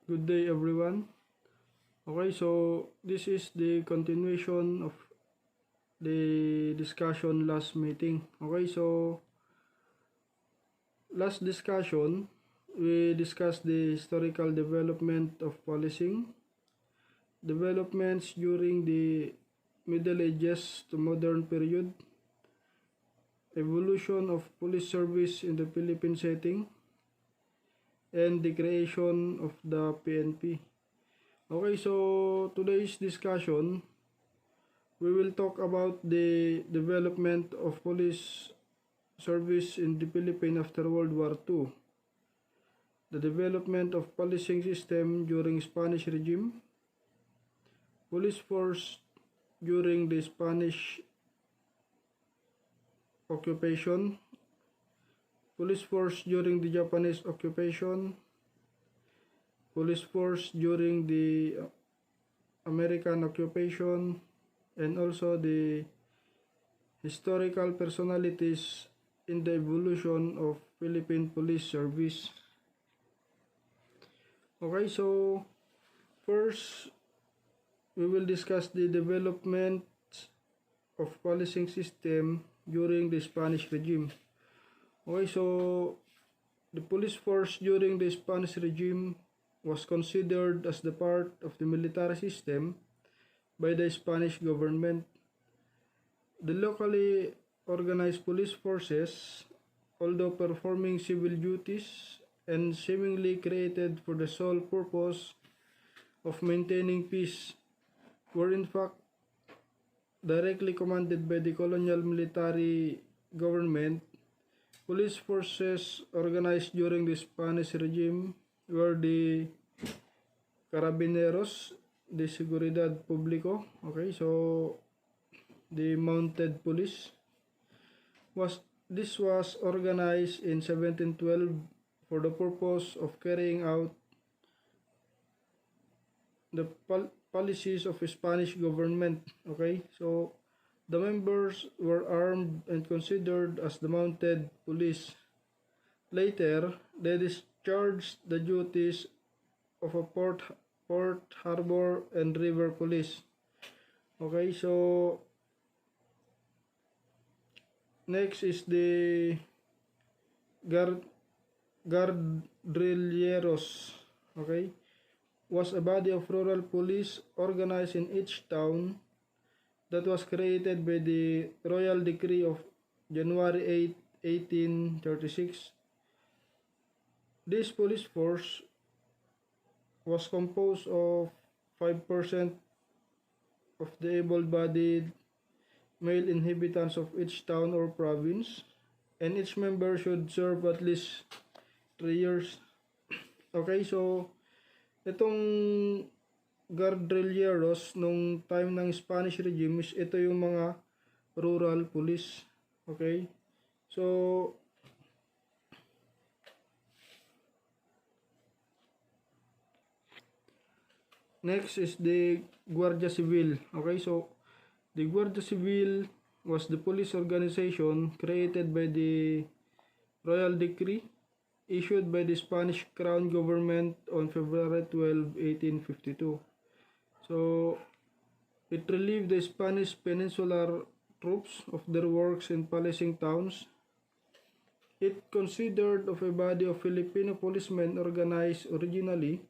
Good day, everyone. Okay, so this is the continuation of the discussion last meeting. Okay, so last discussion, we discussed the historical development of policing, developments during the Middle Ages to modern period, evolution of police service in the Philippine setting, and the creation of the PNP. Okay, so today's discussion, we will talk about the development of police service in the Philippines after World War II, the development of policing system during Spanish regime, police force during the Spanish occupation, police force during the Japanese occupation, police force during the American occupation, and also the historical personalities in the evolution of Philippine police service. Okay, so first we will discuss the development of policing system during the Spanish regime. Okay, so the police force during the Spanish regime was considered as the part of the military system by the Spanish government. The locally organized police forces, although performing civil duties and seemingly created for the sole purpose of maintaining peace, were in fact directly commanded by the colonial military government. Police forces organized during the Spanish regime were the Carabineros, the Seguridad Público, okay, so the mounted police. This was organized in 1712 for the purpose of carrying out the policies of the Spanish government, okay, so the members were armed and considered as the mounted police. Later, they discharged the duties of a port, harbor, and river police. Okay, so next is the guardrilleros. Okay, was a body of rural police organized in each town that was created by the Royal Decree of January 8, 1836. This police force was composed of 5% of the able-bodied male inhabitants of each town or province, and each member should serve at least 3 years. Okay, so itong guardrilleros nung time ng Spanish regime is ito yung mga rural police. Okay, so next is the Guardia Civil. Okay, so the Guardia Civil was the police organization created by the Royal Decree issued by the Spanish Crown Government on February 12, 1852. So, it relieved the Spanish peninsular troops of their works in policing towns. It consisted of a body of Filipino policemen organized originally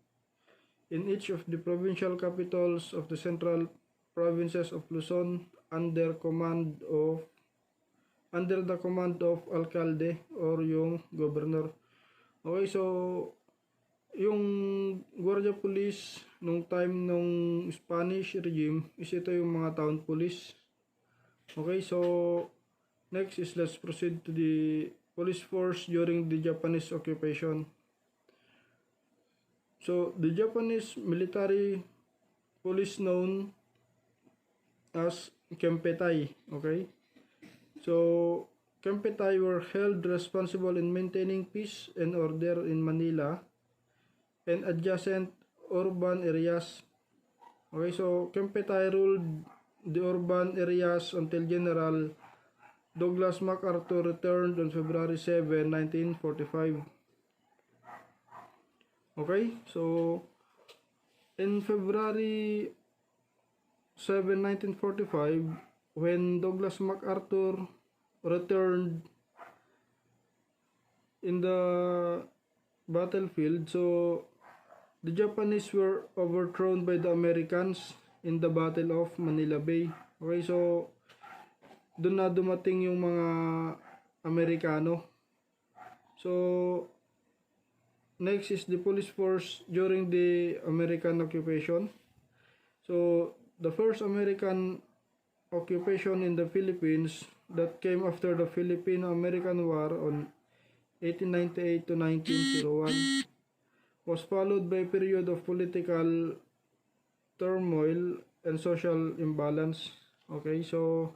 in each of the provincial capitals of the central provinces of Luzon under the command of alcalde or yung governor. Okay, so yung Guardia Police nung time nung Spanish regime is ito yung mga town police. Okay, so next is let's proceed to the police force during the Japanese occupation. So the Japanese military police known as Kempetai, okay? So Kempetai were held responsible in maintaining peace and order in Manila and adjacent urban areas. Okay, so Kempetai ruled the urban areas until General Douglas MacArthur returned on February 7, 1945. Okay, so In February 7, 1945, when Douglas MacArthur returned in the battlefield, so the Japanese were overthrown by the Americans in the Battle of Manila Bay. Okay, so doon na dumating yung mga Amerikano. So next is the police force during the American occupation. So the first American occupation in the Philippines that came after the Filipino-American War on 1898 to 1901 was followed by a period of political turmoil and social imbalance. Okay, so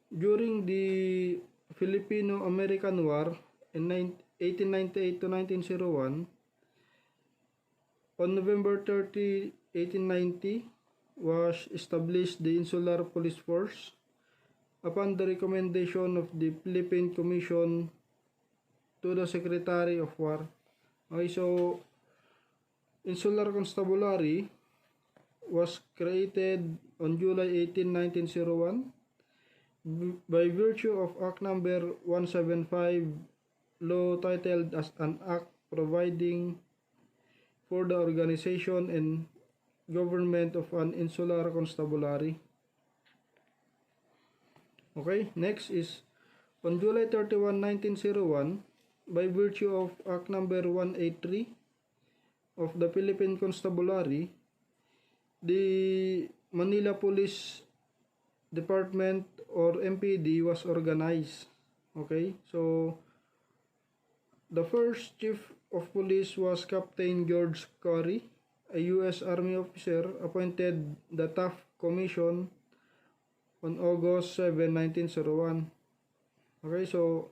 during the Filipino-American War in 1898 to 1901, on November 30, 1890, was established the Insular Police Force upon the recommendation of the Philippine Commission to the Secretary of War. Okay, so Insular Constabulary was created on July 18, 1901 by virtue of Act Number 175, law titled as an act providing for the organization and government of an insular constabulary. Okay, next is on July 31, 1901, by virtue of Act Number 183 of the Philippine Constabulary, the Manila Police Department or MPD was organized. Okay, so the first chief of police was Captain George Corey, a U.S. Army officer appointed the Taft Commission on August 7, 1901. Okay, so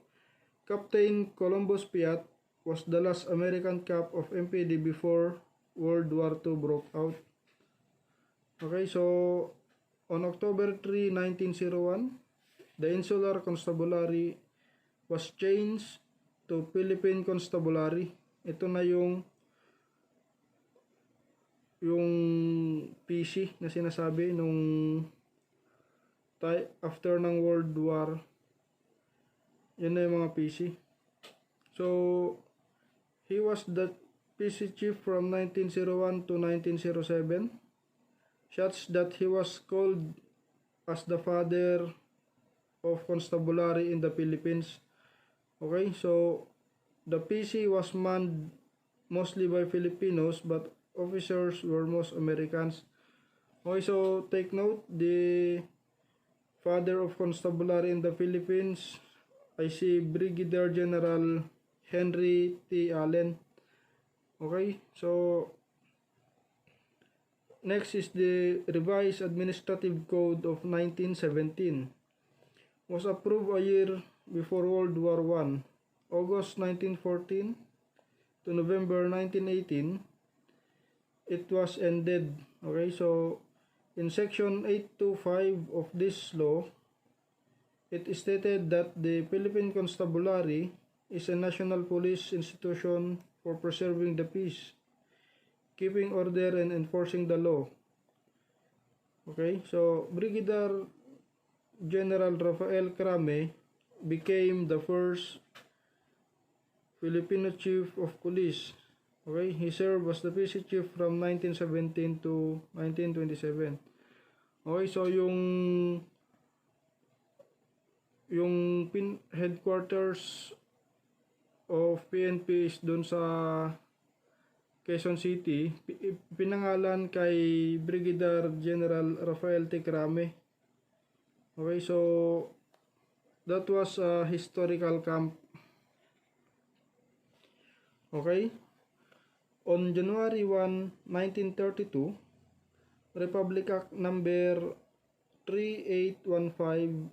Captain Columbus Piat was the last American cap of MPD before World War II broke out. Okay, so on October 3, 1901, the Insular Constabulary was changed to Philippine Constabulary. Ito na yung PC na sinasabi nung after ng World War. Yun na yung mga PC. So he was the PC chief from 1901 to 1907, such that he was called as the father of constabulary in the Philippines. Okay, so the PC was manned mostly by Filipinos, but officers were most Americans. Okay, so take note, the father of constabulary in the Philippines, I see Brigadier General Henry T. Allen. Okay, so next is the Revised Administrative Code of 1917. Was approved a year before World War I, August 1914 to November 1918. It was ended. Okay, so in section 825 of this law, it stated that the Philippine Constabulary is a national police institution for preserving the peace, keeping order, and enforcing the law. Okay, so Brigadier General Rafael Crame became the first Filipino Chief of Police. Okay, he served as the PC Chief from 1917 to 1927. Okay, so yung headquarters of PNP is dun sa Quezon City, pinangalan kay Brigadier General Rafael T. Crame. Okay, so that was a historical camp. Okay, on January 1, 1932, Republic Act number 3815,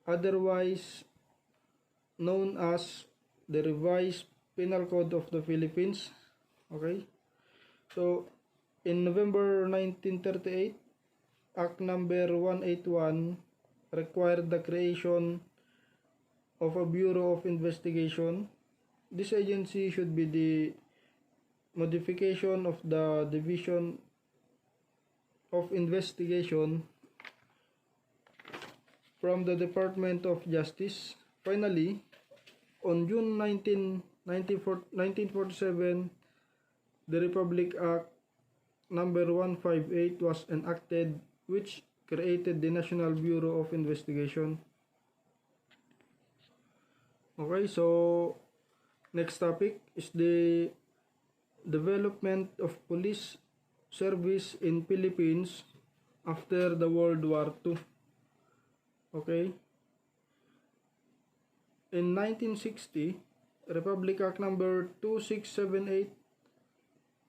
otherwise known as the Revised Penal Code of the Philippines. Okay, so in November 1938, Act number 181 required the creation of a Bureau of Investigation. This agency should be the modification of the Division of Investigation from the Department of Justice. Finally, on June 1947, the Republic Act number 158 was enacted, which created the National Bureau of Investigation. Okay, so next topic is the development of police service in Philippines after the World War II. Okay. In 1960, Republic Act number 2678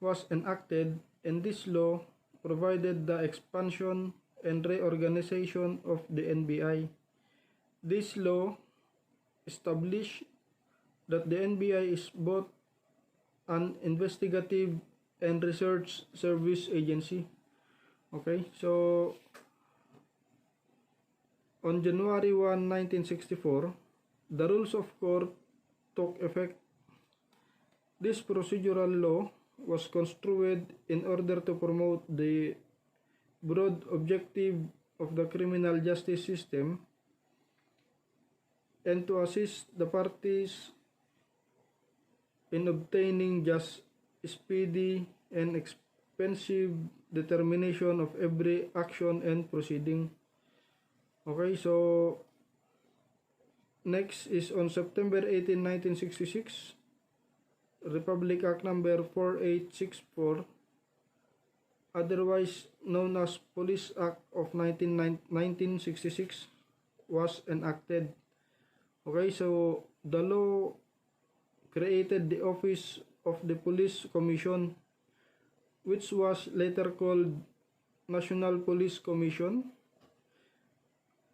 was enacted, and this law provided the expansion and reorganization of the NBI. This law established that the NBI is both an investigative and research service agency. Okay, so on January 1, 1964, the rules of court took effect. This procedural law was construed in order to promote the broad objective of the criminal justice system and to assist the parties in obtaining just, speedy, and expensive determination of every action and proceeding. Okay, so next is on September 18, 1966, Republic Act number 4864, otherwise known as Police Act of 1966, was enacted. Okay, so the law created the Office of the Police Commission, which was later called National Police Commission,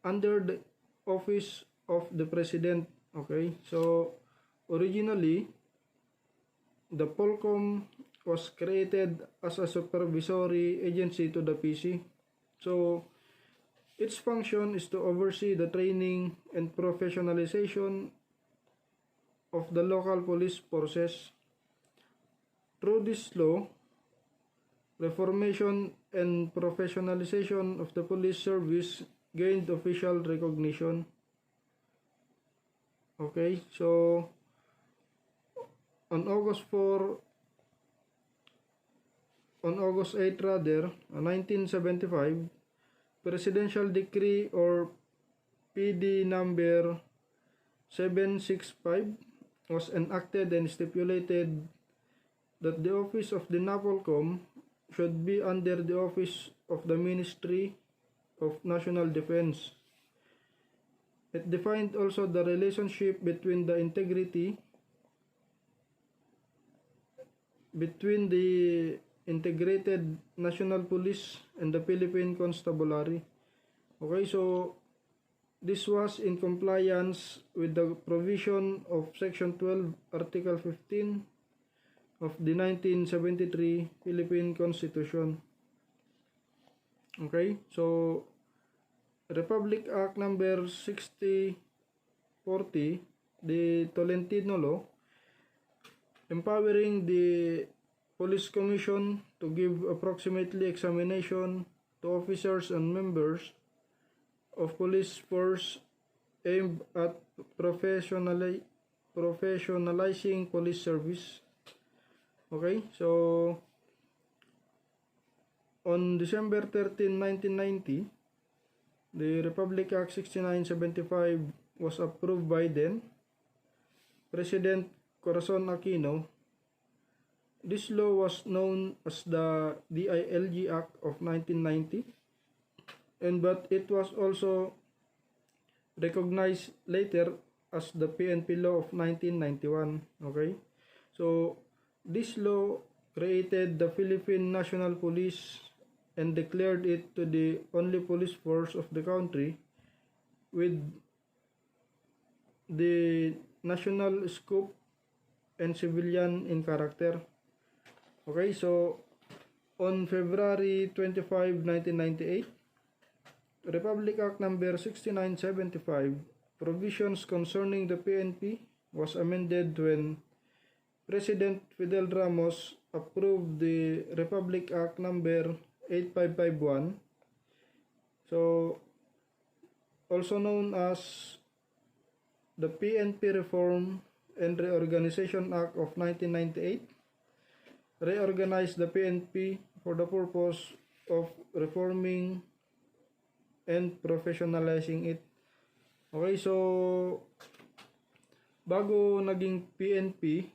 under the Office of the President. Okay, so originally, the Polcom was created as a supervisory agency to the PC. So its function is to oversee the training and professionalization of the local police forces. Through this law, reformation and professionalization of the police service gained official recognition. Okay, so on August 8 rather, 1975, Presidential Decree or PD number 765 was enacted and stipulated that the office of the NAPOLCOM should be under the office of the Ministry of National Defense. It defined also the relationship between the integrity between the Integrated National Police and the Philippine Constabulary. Okay, so this was in compliance with the provision of Section 12, Article 15 of the 1973 Philippine Constitution. Okay, so Republic Act number 6040, the Tolentino Law, empowering the Police Commission to give approximately examination to officers and members of police force aimed at professionalizing police service. Okay, so on December 13, 1990, the Republic Act 6975 was approved by then President Corazon Aquino. This law was known as the DILG Act of 1990, but it was also recognized later as the PNP Law of 1991. Okay, so this law created the Philippine National Police and declared it to the only police force of the country with the national scope and civilian in character. Okay, so on February 25, 1998, Republic Act number 6975, provisions concerning the PNP was amended when President Fidel Ramos approved the Republic Act number 8551, so also known as the PNP Reform and Reorganization Act of 1998, reorganized the PNP for the purpose of reforming and professionalizing it. Okay, so bago naging PNP,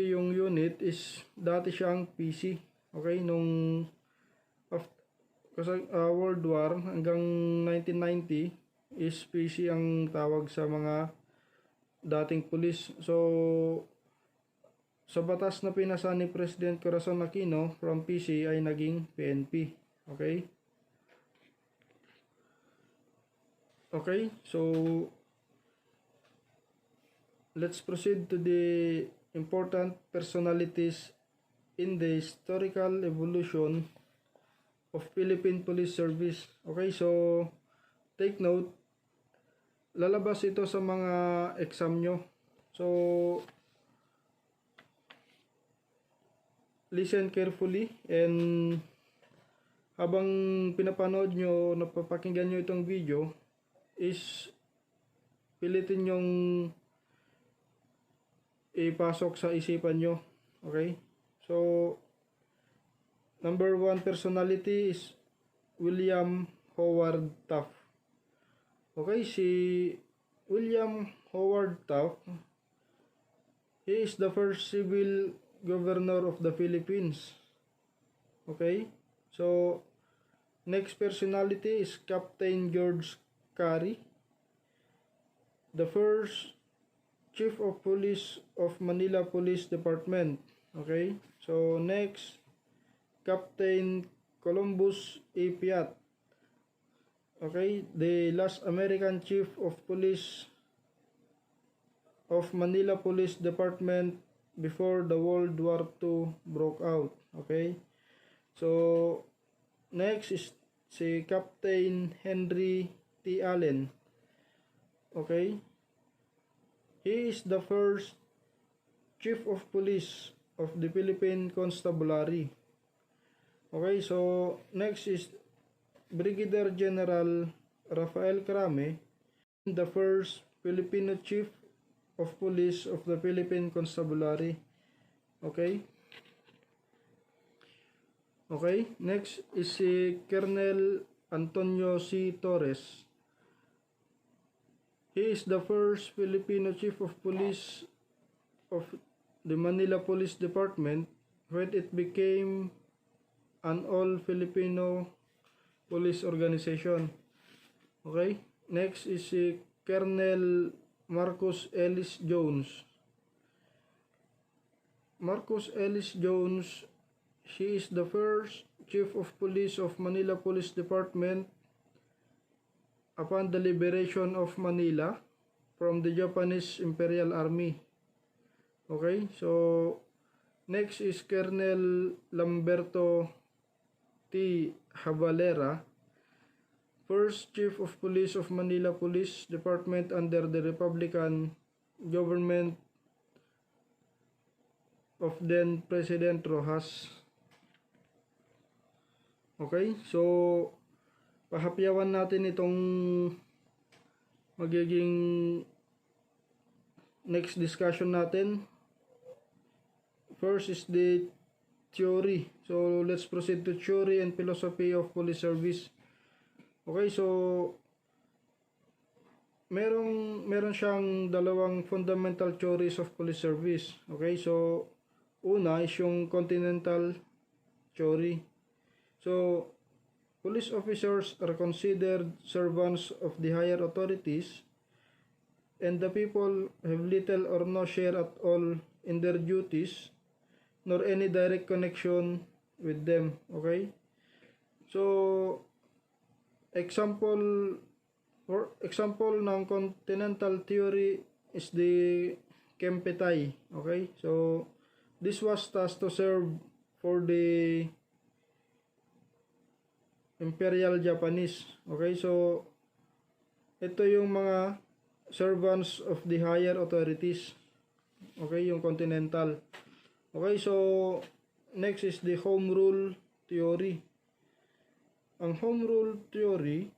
yung unit is dati siyang PC. Okay, nung World War hanggang 1990 is PC ang tawag sa mga dating pulis. So sa batas na pinasa ni President Corazon Aquino from PC ay naging PNP. Okay? Okay, so let's proceed to the important personalities in the historical evolution of Philippine Police Service. Okay, so take note, lalabas ito sa mga exam nyo. So listen carefully, and habang pinapanood nyo, napapakinggan nyo itong video, is pilitin nyong ipasok sa isipan nyo. Okay, so number 1 personality is William Howard Taft. Okay, si William Howard Taft, he is the first civil governor of the Philippines. Okay, so next personality is Captain George Carey, the first Chief of Police of Manila Police Department. Okay, so next, Captain Columbus A. Piat. Okay, the last American Chief of Police of Manila Police Department before the World War II broke out. Okay, so next is si Captain Henry T. Allen. Okay, he is the first Chief of Police of the Philippine Constabulary. Okay, so next is Brigadier General Rafael Crame, the first Filipino Chief of Police of the Philippine Constabulary. Okay. Okay, next is si Colonel Antonio C. Torres. He is the first Filipino Chief of Police of the Manila Police Department when it became an all-Filipino police organization. Okay, next is si Colonel Marcus Ellis Jones. Marcus Ellis Jones, he is the first Chief of Police of Manila Police Department upon the liberation of Manila from the Japanese Imperial Army. Okay, so next is Colonel Lamberto T. Habalera, first Chief of Police of Manila Police Department under the Republican government of then President Rojas. Okay, so pahapyawan natin itong magiging next discussion natin. First is the theory. So let's proceed to theory and philosophy of police service. Okay, so meron siyang dalawang fundamental theories of police service. Okay, so una is yung continental theory. So police officers are considered servants of the higher authorities, and the people have little or no share at all in their duties, nor any direct connection with them. Okay, so example ng continental theory is the Kempetai. Okay, so this was tasked to serve for the Imperial Japanese. Okay, so ito yung mga servants of the higher authorities. Okay, yung continental. Okay, so next is the home rule theory. Ang home rule theory,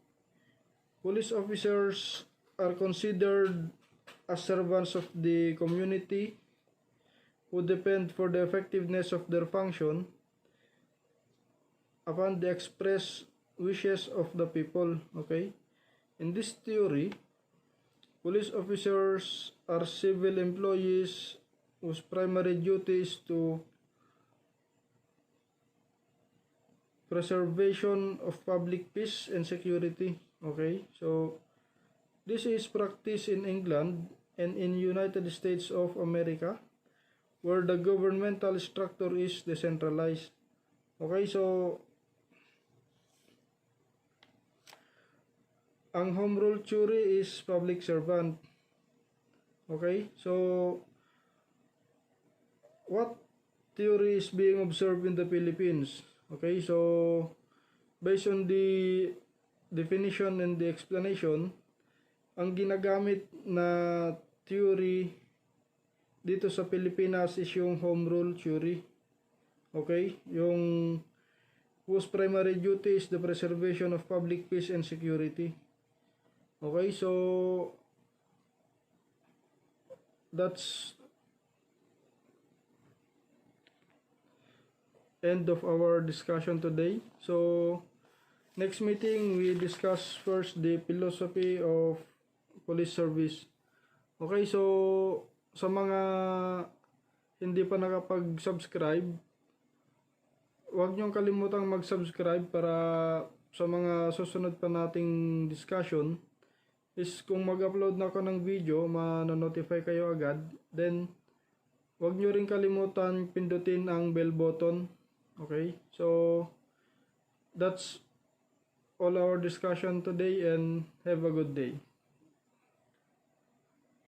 police officers are considered as servants of the community who depend for the effectiveness of their function upon the express wishes of the people. Okay, in this theory, police officers are civil employees whose primary duty is to preservation of public peace and security. Okay, so this is practiced in England and in United States of America, where the governmental structure is decentralized. Okay, so ang home rule theory is public servant. Okay, so what theory is being observed in the Philippines? Okay, so based on the definition and the explanation, ang ginagamit na theory dito sa Pilipinas is yung home rule theory. Okay, yung whose primary duty is the preservation of public peace and security. Okay, so that's end of our discussion today. So next meeting we discuss first the philosophy of police service. Okay, so sa mga hindi pa nakapag-subscribe, huwag niyong kalimutang mag-subscribe para sa mga susunod pa nating discussion is kung mag-upload na ako ng video, ma-notify kayo agad. Then huwag niyo rin kalimutan pindutin ang bell button. Okay, so that's all our discussion today and have a good day.